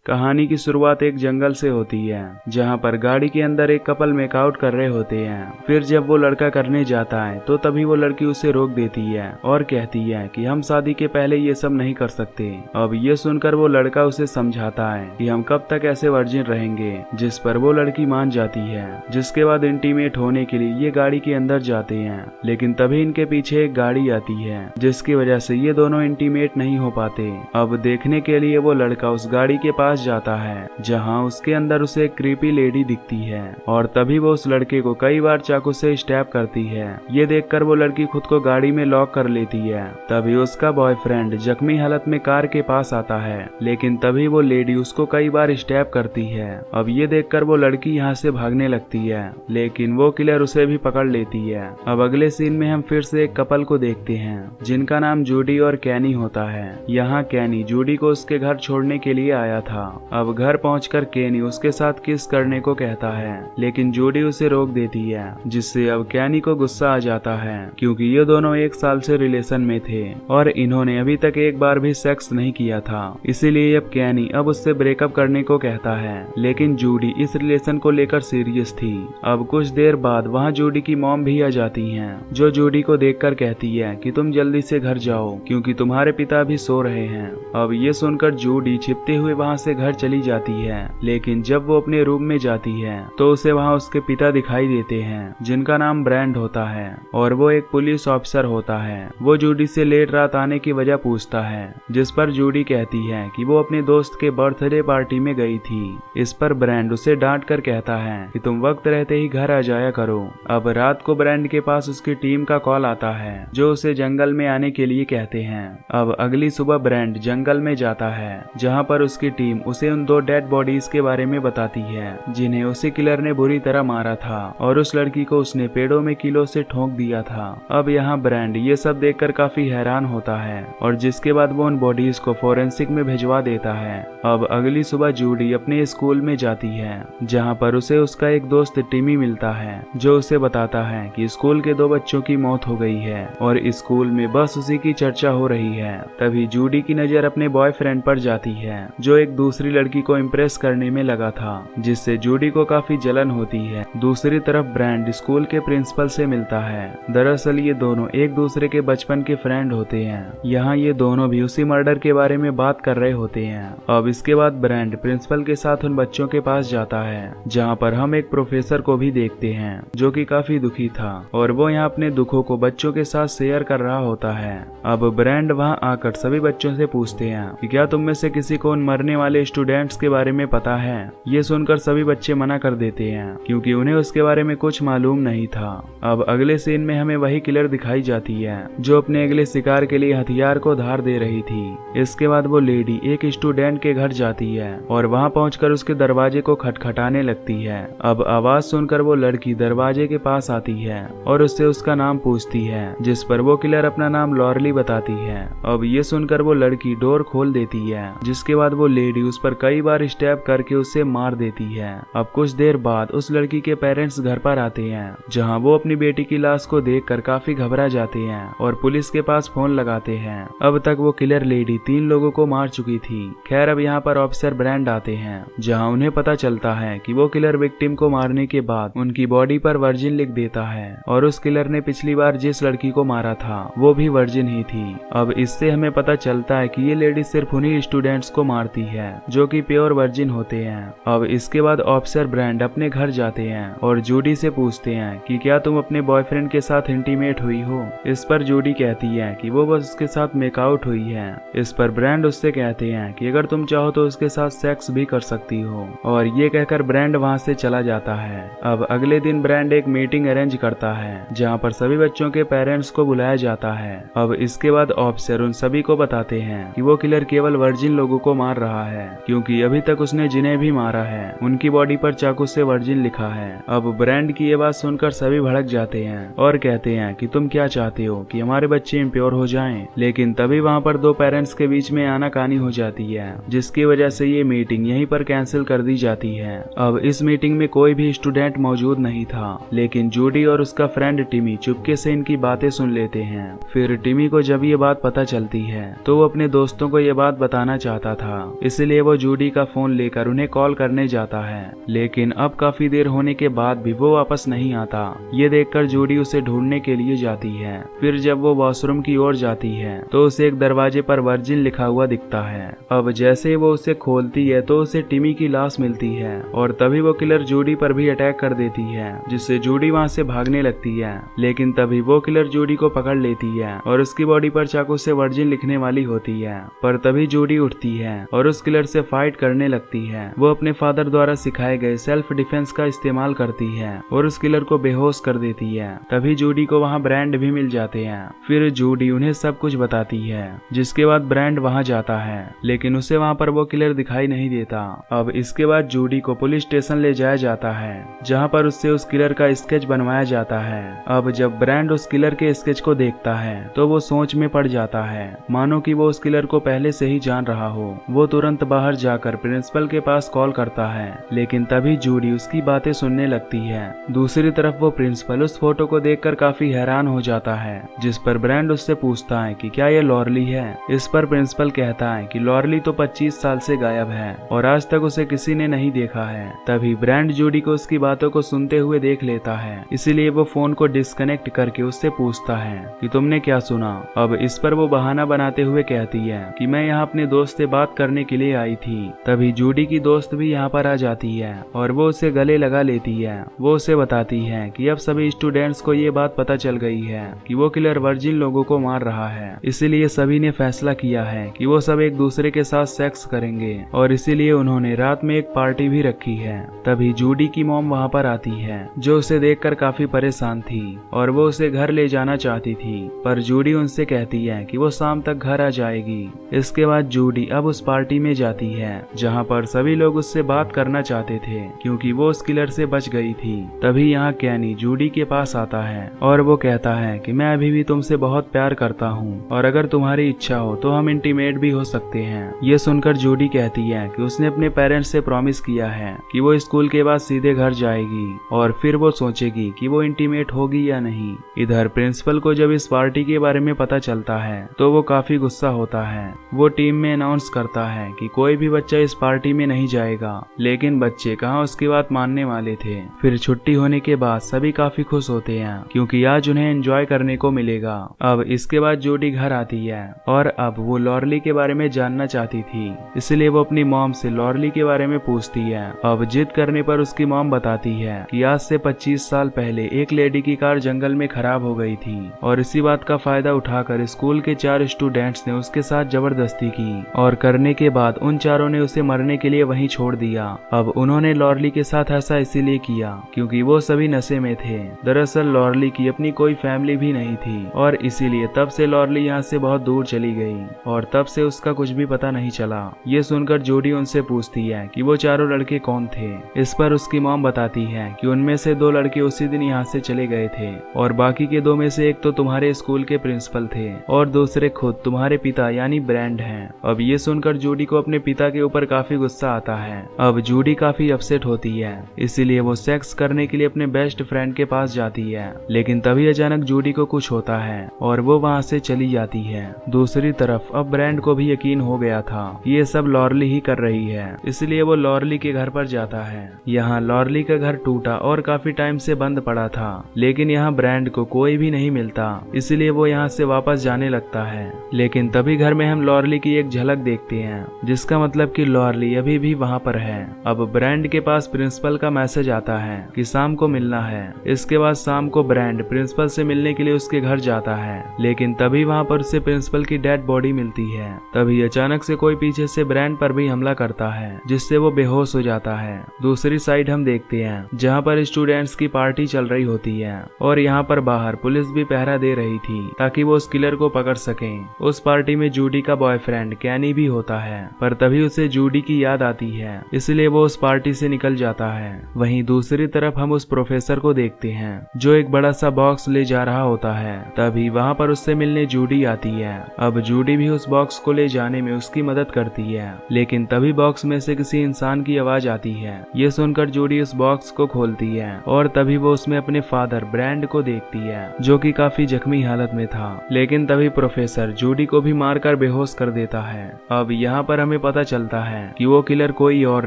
कहानी की शुरुआत एक जंगल से होती है, जहां पर गाड़ी के अंदर एक कपल मेकआउट कर रहे होते हैं। फिर जब वो लड़का करने जाता है तो तभी वो लड़की उसे रोक देती है और कहती है कि हम शादी के पहले ये सब नहीं कर सकते। अब ये सुनकर वो लड़का उसे समझाता है कि हम कब तक ऐसे वर्जिन रहेंगे, जिस पर वो लड़की मान जाती है। जिसके बाद इंटीमेट होने के लिए ये गाड़ी के अंदर जाते हैं, लेकिन तभी इनके पीछे एक गाड़ी आती है, जिसकी वजह से ये दोनों इंटीमेट नहीं हो पाते। अब देखने के लिए वो लड़का उस गाड़ी के पास जाता है, जहां उसके अंदर उसे एक क्रीपी लेडी दिखती है और तभी वो उस लड़के को कई बार चाकू से स्टैब करती है। ये देखकर वो लड़की खुद को गाड़ी में लॉक कर लेती है। तभी उसका बॉयफ्रेंड जख्मी हालत में कार के पास आता है, लेकिन तभी वो लेडी उसको कई बार स्टैब करती है। अब ये देखकर वो लड़की यहाँ से भागने लगती है, लेकिन वो किलर उसे भी पकड़ लेती है। अब अगले सीन में हम फिर से एक कपल को देखते हैं, जिनका नाम जूडी और कैनी होता है। यहाँ कैनी जूडी को उसके घर छोड़ने के लिए आया था। अब घर पहुंचकर कैनी उसके साथ किस करने को कहता है, लेकिन जूडी उसे रोक देती है, जिससे अब कैनी को गुस्सा आ जाता है, क्योंकि ये दोनों 1 साल से रिलेशन में थे और इन्होंने अभी तक एक बार भी सेक्स नहीं किया था। इसीलिए अब कैनी अब उससे ब्रेकअप करने को कहता है, लेकिन जूडी इस रिलेशन को लेकर सीरियस थी। अब कुछ देर बाद वहाँ जूडी की मॉम भी आ जाती हैं, जो जूडी को देखकर कहती है कि तुम जल्दी से घर जाओ, क्योंकि तुम्हारे पिता भी सो रहे हैं। अब ये सुनकर जूडी छिपते हुए वहाँ से घर चली जाती है, लेकिन जब वो अपने रूम में जाती है तो उसे वहाँ उसके पिता दिखाई देते हैं, जिनका नाम ब्रैंड होता है और वो एक पुलिस ऑफिसर होता है। वो जूडी से लेट रात आने की वजह पूछता है, जिस पर जूडी कहती है कि वो अपने दोस्त के बर्थडे पार्टी में गई थी। इस पर ब्रैंड उसे डांट कर कहता है कि तुम वक्त रहते ही घर आ जाया करो। अब रात को ब्रैंड के पास उसकी टीम का कॉल आता है, जो उसे जंगल में आने के लिए कहते हैं। अब अगली सुबह ब्रैंड जंगल में जाता है, जहाँ पर उसकी टीम उसे उन 2 डेड बॉडीज के बारे में बताती है, जिन्हें उसी किलर ने बुरी तरह मारा था और उस लड़की को उसने पेड़ों में किलो से ठोक दिया था। अब यहाँ ब्रैंड ये सब देखकर काफी हैरान होता है और जिसके बाद वो उन बॉडीज को फोरेंसिक में भिजवा देता है। अब अगली सुबह जूडी अपने स्कूल में जाती है, जहाँ पर उसे उसका एक दोस्त टिमी मिलता है, जो उसे बताता है कि स्कूल के 2 बच्चों की मौत हो गई है और स्कूल में बस उसी की चर्चा हो रही है। तभी जूडी की नजर अपने बॉयफ्रेंड पर जाती है, जो एक दूसरी लड़की को इम्प्रेस करने में लगा था, जिससे जूडी को काफी जलन होती है। दूसरी तरफ ब्रैंड स्कूल के प्रिंसिपल से मिलता है। दरअसल ये दोनों एक दूसरे के बचपन के फ्रेंड होते हैं। यहाँ ये दोनों भी उसी मर्डर के बारे में बात कर रहे होते हैं। अब इसके बाद ब्रैंड प्रिंसिपल के साथ उन बच्चों के पास जाता है, जहाँ पर हम एक प्रोफेसर को भी देखते हैं, जो कि काफी दुखी था और वो यहाँ अपने दुखों को बच्चों के साथ शेयर कर रहा होता है। अब ब्रैंड वहाँ आकर सभी बच्चों से पूछते हैं कि क्या तुम में से किसी को उन मरने वाले स्टूडेंट्स के बारे में पता है। ये सुनकर सभी बच्चे मना कर देते हैं, क्योंकि उन्हें उसके बारे में कुछ मालूम नहीं था। अब अगले सीन में हमें वही किलर दिखाई जाती है, जो अपने अगले शिकार के लिए हथियार को धार दे रही थी। इसके बाद वो लेडी एक स्टूडेंट के घर जाती है और वहाँ पहुंचकर उसके दरवाजे को खटखटाने लगती है। अब आवाज सुनकर वो लड़की दरवाजे के पास आती है और उससे उसका नाम पूछती है, जिस पर वो किलर अपना नाम लॉरली बताती है। अब ये सुनकर वो लड़की डोर खोल देती है, जिसके बाद वो लेडी उस पर कई बार स्टैब करके उसे मार देती है। अब कुछ देर बाद उस लड़की के पेरेंट्स घर पर आते हैं, जहां वो अपनी बेटी की लाश को देखकर काफी घबरा जाते हैं और पुलिस के पास फोन लगाते हैं। अब तक वो किलर लेडी 3 लोगों को मार चुकी थी। खैर अब यहाँ पर ऑफिसर ब्रैंड आते हैं, जहां उन्हें पता चलता है कि वो किलर विक्टिम को मारने के बाद उनकी बॉडी पर वर्जिन लिख देता है और उस किलर ने पिछली बार जिस लड़की को मारा था वो भी वर्जिन ही थी। अब इससे हमें पता चलता है कि ये लेडी सिर्फ उन्हीं स्टूडेंट्स को मारती है जो कि प्योर वर्जिन होते हैं। अब इसके बाद ऑफिसर ब्रैंड अपने घर जाते हैं और जूडी से पूछते हैं कि क्या तुम अपने बॉयफ्रेंड के साथ इंटीमेट हुई हो। इस पर जूडी कहती है कि वो बस उसके साथ मेकआउट हुई है। इस पर ब्रैंड उससे कहते हैं कि अगर तुम चाहो तो उसके साथ सेक्स भी कर सकती हो, और ये कहकर ब्रैंड वहाँ से चला जाता है। अब अगले दिन ब्रैंड एक मीटिंग अरेंज करता है, जहाँ पर सभी बच्चों के पेरेंट्स को बुलाया जाता है। अब इसके बाद ऑफिसर उन सभी को बताते हैं कि वो किलर केवल वर्जिन लोगों को मार रहा है, क्योंकि अभी तक उसने जिन्हें भी मारा है उनकी बॉडी पर चाकू से वर्जिन लिखा है। अब ब्रैंड की ये बात सुनकर सभी भड़क जाते हैं और कहते हैं कि तुम क्या चाहते हो कि हमारे बच्चे इम्प्योर हो जाएं। लेकिन तभी वहाँ पर 2 पेरेंट्स के बीच में आनाकानी हो जाती है, जिसकी वजह से ये मीटिंग यहीं पर कैंसिल कर दी जाती है। अब इस मीटिंग में कोई भी स्टूडेंट मौजूद नहीं था, लेकिन जूडी और उसका फ्रेंड टिमी चुपके से इनकी बातें सुन लेते हैं। फिर टिमी को जब ये बात पता चलती है तो वो अपने दोस्तों को ये बात बताना चाहता था, इसलिए इसलिए वो जूडी का फोन लेकर उन्हें कॉल करने जाता है, लेकिन अब काफी देर होने के बाद भी वो वापस नहीं आता। ये देखकर जूडी उसे ढूंढने के लिए जाती है। फिर जब वो वॉशरूम की ओर जाती है तो उसे एक दरवाजे पर वर्जिन लिखा हुआ दिखता है। अब जैसे वो उसे खोलती है तो उसे टिमी की लाश मिलती है और तभी वो किलर जूडी पर भी अटैक कर देती है, जिससे जूडी वहाँ से भागने लगती है। लेकिन तभी वो किलर जूडी को पकड़ लेती है और उसकी बॉडी पर चाकू से वर्जिन लिखने वाली होती है। पर तभी जूडी उठती है और उस किलर से फाइट करने लगती है। वो अपने फादर द्वारा सिखाए गए सेल्फ डिफेंस का इस्तेमाल करती है और उस किलर को बेहोश कर देती है। तभी जूडी को वहाँ ब्रांड भी मिल जाते हैं। फिर जूडी उन्हें सब कुछ बताती है, जिसके बाद ब्रांड वहाँ जाता है, लेकिन उसे वहाँ पर वो किलर दिखाई नहीं देता। अब इसके बाद जूडी को पुलिस स्टेशन ले जाया जाता है, जहाँ पर उससे उस किलर का स्केच बनवाया जाता है। अब जब ब्रांड उस किलर के स्केच को देखता है तो वो सोच में पड़ जाता है, मानो कि वो उस किलर को पहले से ही जान रहा हो। वो तुरंत बाहर जाकर प्रिंसिपल के पास कॉल करता है, लेकिन तभी जूडी उसकी बातें सुनने लगती है। दूसरी तरफ वो प्रिंसिपल उस फोटो को देखकर काफी हैरान हो जाता है, जिस पर ब्रांड उससे पूछता है कि क्या ये लॉरली है। इस पर प्रिंसिपल कहता है कि लॉरली तो 25 साल से गायब है और आज तक उसे किसी ने नहीं देखा है। तभी ब्रांड जूडी को उसकी बातों को सुनते हुए देख लेता है, इसीलिए वो फोन को डिस्कनेक्ट करके उससे पूछता है कि तुमने क्या सुना। अब इस पर वो बहाना बनाते हुए कहती है कि मैं यहाँ अपने दोस्त से बात करने के लिए आई थी। तभी जूडी की दोस्त भी यहाँ पर आ जाती है और वो उसे गले लगा लेती है। वो उसे बताती है कि अब सभी स्टूडेंट्स को ये बात पता चल गई है कि वो किलर वर्जिन लोगों को मार रहा है, इसीलिए सभी ने फैसला किया है कि वो सब एक दूसरे के साथ सेक्स करेंगे और इसीलिए उन्होंने रात में एक पार्टी भी रखी है। तभी जूडी की मॉम वहाँ पर आती है, जो उसे देखकर काफी परेशान थी और वो उसे घर ले जाना चाहती थी, पर जूडी उनसे कहती है कि वो शाम तक घर आ जाएगी। इसके बाद जूडी अब उस पार्टी में जाती है जहाँ पर सभी लोग उससे बात करना चाहते थे, क्योंकि वो उस किलर से बच गई थी। तभी यहाँ कैनी जूडी के पास आता है और वो कहता है कि मैं अभी भी तुमसे बहुत प्यार करता हूँ और अगर तुम्हारी इच्छा हो तो हम इंटीमेट भी हो सकते हैं। ये सुनकर जूडी कहती है कि उसने अपने पेरेंट्स से प्रॉमिस किया है कि वो स्कूल के बाद सीधे घर जाएगी और फिर वो सोचेगी कि वो इंटीमेट होगी या नहीं। इधर प्रिंसिपल को जब इस पार्टी के बारे में पता चलता है तो वो काफी गुस्सा होता है। वो टीम में अनाउंस करता है कि कोई भी बच्चा इस पार्टी में नहीं जाएगा, लेकिन बच्चे कहाँ उसकी बात मानने वाले थे। फिर छुट्टी होने के बाद सभी काफी खुश होते हैं, क्योंकि आज उन्हें एंजॉय करने को मिलेगा। अब इसके बाद जूडी घर आती है और अब वो लॉरली के बारे में जानना चाहती थी, इसलिए वो अपनी मॉम से लॉरली के बारे में पूछती है। अब जिद करने पर उसकी मॉम बताती है कि आज से 25 साल पहले एक लेडी की कार जंगल में खराब हो गई थी और इसी बात का फायदा उठाकर स्कूल के 4 स्टूडेंट्स ने उसके साथ जबरदस्ती की और करने के बाद उन चारों ने उसे मरने के लिए वहीं छोड़ दिया। अब उन्होंने लॉरली के साथ ऐसा इसीलिए किया क्योंकि वो सभी नशे में थे। दरअसल लॉरली की अपनी कोई फैमिली भी नहीं थी और इसीलिए तब से लॉरली यहाँ से बहुत दूर चली गई और तब से उसका कुछ भी पता नहीं चला। ये सुनकर जूडी उनसे पूछती है कि वो चारों लड़के कौन थे। इस पर उसकी मॉम बताती है कि उनमें से 2 लड़के उसी दिन यहाँ से चले गए थे और बाकी के 2 में से एक तो तुम्हारे स्कूल के प्रिंसिपल थे और दूसरे खुद तुम्हारे पिता यानी ब्रांड हैं। अब ये सुनकर जूडी को अपने पिता के ऊपर काफी गुस्सा आता है। अब जूडी काफी अपसेट होती है, इसीलिए वो सेक्स करने के लिए अपने बेस्ट फ्रेंड के पास जाती है, लेकिन तभी अचानक जूडी को कुछ होता है और वो वहाँ से चली जाती है। दूसरी तरफ अब ब्रांड को भी यकीन हो गया था ये सब लॉरली ही कर रही है, इसलिए वो लॉरली के घर पर जाता है। यहाँ लॉरली का घर टूटा और काफी टाइम से बंद पड़ा था, लेकिन यहाँ ब्रांड को कोई भी नहीं मिलता, इसलिए वो यहाँ से वापस जाने लगता है। लेकिन तभी घर में हम लॉरली की एक झलक देखते हैं, जिसका मतलब कि लॉरली अभी भी वहाँ पर है। अब ब्रांड के पास प्रिंसिपल का मैसेज आता है कि शाम को मिलना है। इसके बाद शाम को ब्रांड प्रिंसिपल से मिलने के लिए उसके घर जाता है, लेकिन तभी वहाँ पर उसे प्रिंसिपल की डेड बॉडी मिलती है। तभी अचानक से कोई पीछे से ब्रांड पर भी हमला करता है, जिससे वो बेहोश हो जाता है। दूसरी साइड हम देखते हैं जहाँ पर स्टूडेंट्स की पार्टी चल रही होती है और यहाँ पर बाहर पुलिस भी पहरा दे रही थी ताकि वो उस किलर को पकड़ सकें। उस पार्टी में जूडी का बॉयफ्रेंड कैनी भी होता है, पर तभी उसे जूडी की याद आती है, इसलिए वो उस पार्टी से निकल जाता है। वहीं दूसरी तरफ हम उस प्रोफेसर को देखते हैं जो एक बड़ा सा बॉक्स ले जा रहा होता है। तभी वहाँ पर उससे मिलने जूडी आती है। अब जूडी भी उस बॉक्स को ले जाने में उसकी मदद करती है, लेकिन तभी बॉक्स में से किसी इंसान की आवाज आती है। ये सुनकर जूडी उस बॉक्स को खोलती है और तभी वो उसमें अपने फादर ब्रांड को देखती है, जो कि काफी जख्मी हालत में था। लेकिन तभी प्रोफेसर जूडी को भी मारकर बेहोश कर देता है। अब यहाँ पर हमें पता चलता है कि वो किलर कोई और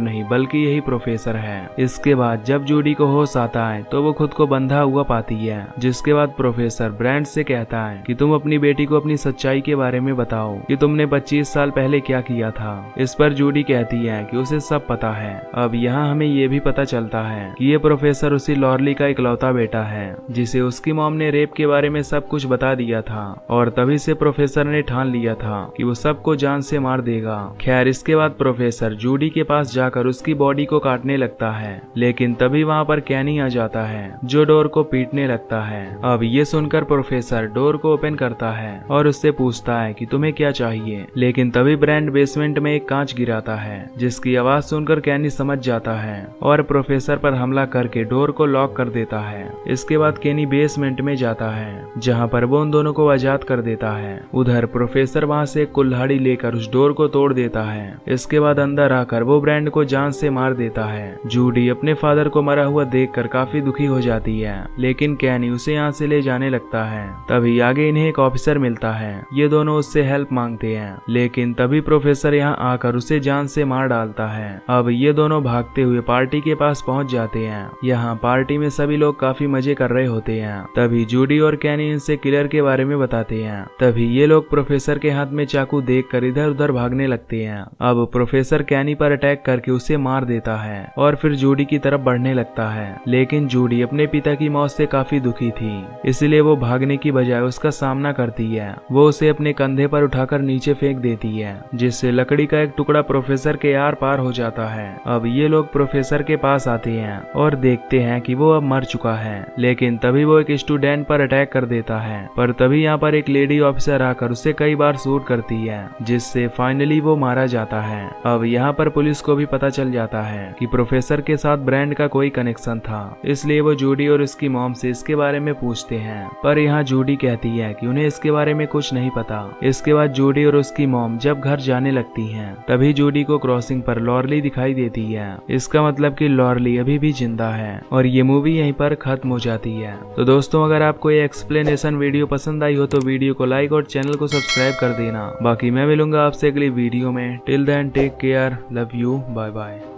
नहीं बल्कि यही प्रोफेसर है। इसके बाद जब जूडी को होश आता है तो वो खुद को बंधा हुआ पाती है, जिसके बाद प्रोफेसर ब्रांड से कहता है कि तुम अपनी बेटी को अपनी सच्चाई के बारे में बताओ कि तुमने 25 साल पहले क्या किया था। इस पर जूडी कहती है कि उसे सब पता है। अब यहाँ हमें ये भी पता चलता है कि ये प्रोफेसर उसी लॉरली का इकलौता बेटा है जिसे उसकी मॉम ने रेप के बारे में सब कुछ बता दिया था और तभी से प्रोफेसर ने ठान लिया था कि वो सबको जान से मार देगा। खैर इसके बाद प्रोफेसर जूडी के पास जाकर उसकी बॉडी को काटने लगता है, लेकिन तभी वहाँ पर कैनी आ जाता है जो डोर को पीटने लगता है। अब ये सुनकर प्रोफेसर डोर को ओपन करता है और उससे पूछता है कि तुम्हें क्या चाहिए, लेकिन तभी ब्रांड बेसमेंट में एक कांच गिराता है जिसकी आवाज सुनकर कैनी समझ जाता है और प्रोफेसर पर हमला करके डोर को लॉक कर देता है। इसके बाद कैनी बेसमेंट में जाता है जहाँ पर वो उन दोनों को आजाद कर देता है। उधर प्रोफेसर वहाँ से एक कुल्हाड़ी लेकर उस डोर को तोड़ देता है। इसके बाद अंदर आकर वो ब्रांड को जान से मार देता है। जूडी अपने फादर को मरा हुआ देखकर काफी दुखी हो जाती है, लेकिन कैनी उसे यहाँ से ले जाने लगता है। तभी आगे इन्हें एक ऑफिसर मिलता है। ये दोनों उससे हेल्प मांगते हैं, लेकिन तभी प्रोफेसर यहाँ आकर उसे जान से मार डालता है। अब ये दोनों भागते हुए पार्टी के पास पहुँच जाते हैं। यहाँ पार्टी में सभी लोग काफी मजे कर रहे होते हैं। तभी जूडी और कैनी इनसे किलर के बारे में बताते हैं। तभी ये लोग प्रोफेसर के हाथ में चाकू देखकर इधर उधर भागने लगते हैं। अब प्रोफेसर कैनी पर अटैक करके उसे मार देता है और फिर जूडी की तरफ बढ़ने लगता है, लेकिन जूडी अपने पिता की मौत से काफी दुखी थी, इसलिए वो भागने की बजाय उसका सामना करती है। वो उसे अपने कंधे पर उठाकर नीचे फेंक देती है, जिससे लकड़ी का एक टुकड़ा प्रोफेसर के आर पार हो जाता है। अब ये लोग प्रोफेसर के पास आते हैं और देखते हैं कि वो अब मर चुका है, लेकिन तभी वो एक स्टूडेंट पर अटैक कर देता है। पर तभी यहाँ पर एक लेडी ऑफिसर आकर उसे कई बार शूट करती है, जिससे फाइनली वो मारा जाता है। अब यहाँ पर पुलिस को भी पता चल जाता है कि प्रोफेसर के साथ ब्रांड का कोई कनेक्शन था, इसलिए वो जूडी और उसकी मॉम से इसके बारे में पूछते हैं। पर यहाँ जूडी कहती है कि उन्हें इसके बारे में कुछ नहीं पता। इसके बाद जूडी और उसकी मॉम जब घर जाने लगती हैं, तभी जूडी को क्रॉसिंग पर लॉरली दिखाई देती है। इसका मतलब कि लॉरली अभी भी जिंदा है और ये मूवी यहीं पर खत्म हो जाती है। तो दोस्तों अगर आपको ये एक्सप्लेनेशन वीडियो पसंद आई हो तो वीडियो को लाइक और चैनल को सब्सक्राइब कर देना। बाकी मैं मिलूंगा आपसे अगली वीडियो में। Till then take care, love you, bye bye.